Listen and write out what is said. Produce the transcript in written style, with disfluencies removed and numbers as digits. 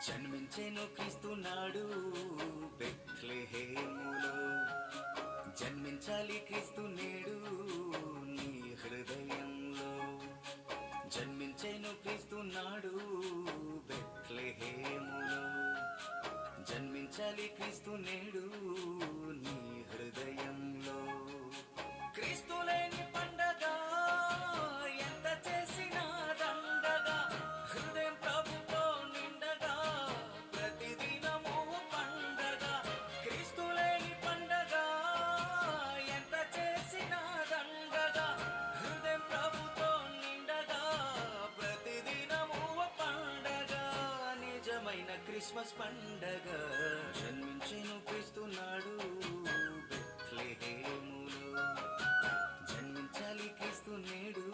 జన్మించెను క్రీస్తు నాడు బెత్లెహేములో. జన్మించాలి క్రీస్తు నేడు నీ హృదయంలో. జన్మించెను క్రీస్తు నాడు బెత్లెహేములో. జన్మించాలి క్రీస్తు నేడు నీ హృదయంలో. క్రీస్తు లేని పండగ ఎంత చేసినా దండగా, హృదయం ప్రభుతో నిండగా ప్రతిదినము పండగ. క్రీస్తు లేని పండగ ఎంత చేసినా దండగా, హృదయం ప్రభుతో నిండగా ప్రతిదినము పండగ. నిజమైన క్రిస్మస్ పండగ జన్మించెను క్రీస్తు నాడు బెత్లెహేములో. జన్మించాలి క్రీస్తు నేడు